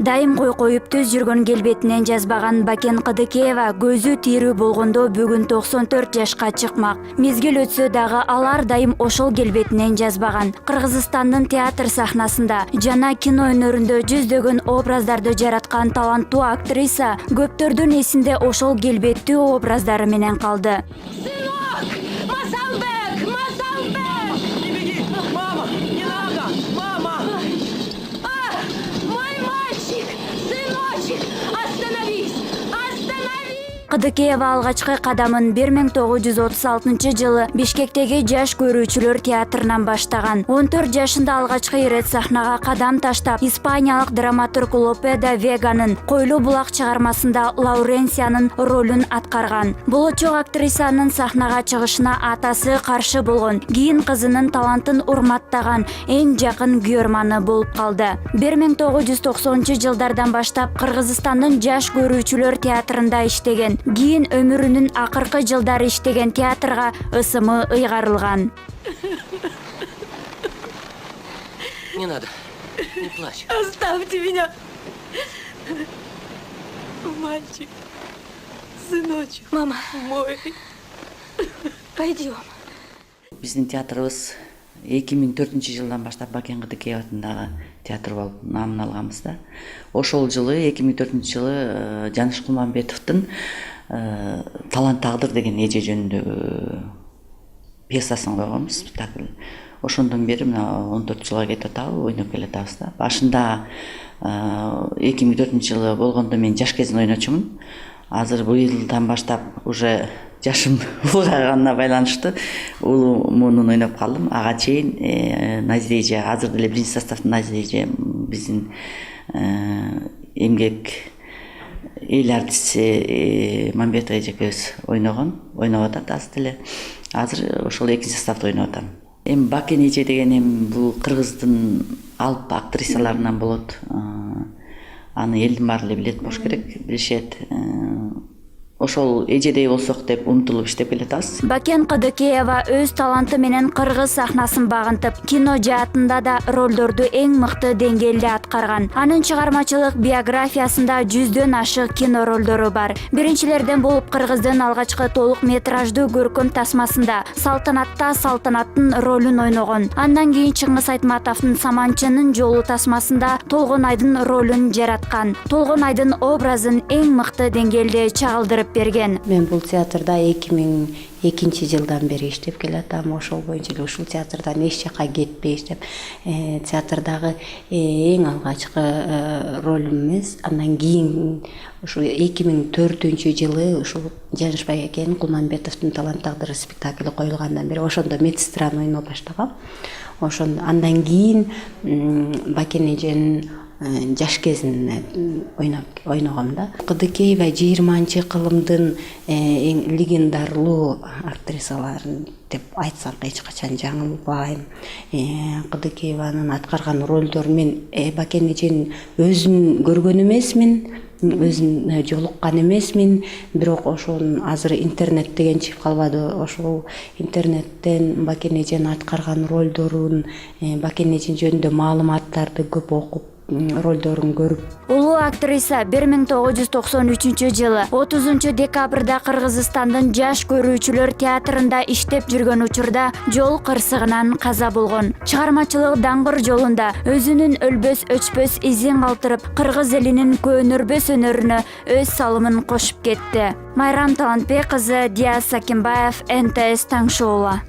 Дайым коюп түз жүргөн келбетинен жазбаган Бакен Кыдыкеева көзү тирүү болгондо бүгүн 94 жашка чыкмак. Мезгил өтсө дагы алар дайым ошол келбетинен жазбаган. Кыргызстандын театр сахнасында жана кино өнөрүндө жүздөгөн образдарды жараткан таланттуу актриса көптөрдүн эсинде ошол келбеттүү образдары менен калды. Кыдыкеева алгачкы кадамын 1936 жылы Бишкектеги жаш көрүүчүлөр театрынан баштаган. 14 жашында алгачкы ирет сахнага кадам таштап, испаниялык драматург Лопе да Веганын Койлуу булак чыгармасында Лауренциянын ролун аткарган. Болочок актрисанын сахнага чыгышына атасы каршы болгон, кийин кызынын талантын урматтаган эң жакын күйөрманы болуп калды. 1990 жылдардан баштап Кыргызстандын жаш көрүүчүлөр театрында иштеген. Кийин өмүрүнүн акыркы жылдары иштеген театрга ысымы ыйгарылган. Не надо, не плачь. Оставьте меня. Мальчик, сыночек. Мама, Мой. пойдем. Биздин театрыбыз 2004 жылдан баштап Бакен Кыдыкеев атындагы театр болуп намын алганбыз да. Ошол жылы 2004 жылы Жаныш Кулманбетовдун Талант тагдыр деген эже жөнүндөгү пьесасын койгонбуз, спектакль. Ошондон бери мына 14 жылга кетип атабы, ойноп келатабыз да. Башында 2004 жылы болгондо мен жаш кезин ойночумун. Азыр быйылдан баштап уже жашым улгайганына байланыштуу улуу муунун ойноп калдым. Ага чейин Назира эже, азыр деле биринчи составдын Назира эже биздин эмгек эл артисти Мамбетова эжекебиз ойноп атат азыр деле. Азыр ошол экинчи составда ойноп атам. Эми Бакен эже деген бул Кыргыздын алып актрисаларынан болот. Аны элдин баары эле билет болуш керек, билишет. Ошол эжедей болсок деп умтулуп иштеп келатабыз. Бакен Кыдыкеева өз таланты менен кыргыз сахнасын багынтып, кино жаатында да ролдорду эң мыкты деңгээлде аткарган. Анын чыгармачылык биографиясында 100дөн ашык кино ролдору бар. Биринчилерден болуп Кыргыздын алгачкы толук метраждуу көркөм тасмасында Салтанатта Салтанаттын ролун ойногон. Андан кийин Чыңгыз Айтматовдун Саманчынын жолу тасмасында Толгонайдын ролун жараткан. Толгонайдын образын эң мыкты деңгээлде чагылдырып берген. Мен бул театрда 2002 жылдан бери иштеп келатам. Ошол боюнча эле ушул театрдан эч жакка кетпей иштеп, театрдагы эң алгачкы ролум эмес. Андан кийин ушу 2004 жылы ушул Жанышбай экен Кулманбетовдун Талант тагдыры спектакли коюлгандан бери ошондо медсестраны ойноп баштагам. Андан кийин Бакен эженин жаш кезинде ойногом да. Кыдыкеева 20-кылымдын эң легендарлуу актрисаларын деп айтсак эч качан жаңылбайм. Кыдыкееванын аткарган ролдору мен Бакен эженин өзүн көргөн эмесмин, өзүн жолуккан эмесмин, бирок ошонун азыр интернет деген чыгып калбады. Ошол интернеттен Бакен эженин аткарган ролдорун, Бакен эжен жөнүндө маалыматтарды көп окуп, ролдорун көрүп. Улуу актриса 1993 жылы 30 декабрда Кыргызстандын жаш көрүүчүлөр театрында иштеп жүргөн учурда жол кырсыгынан каза болгон. Чыгармачылык даңгыр жолунда өзүнүн өлбөс өчпөс изин калтырып, кыргыз элинин көөнөрбөс өнөрүнө өз салымын кошуп кетти. Майрам Талантбек кызы, Диас Сакимбаев, НТС Таң шоула.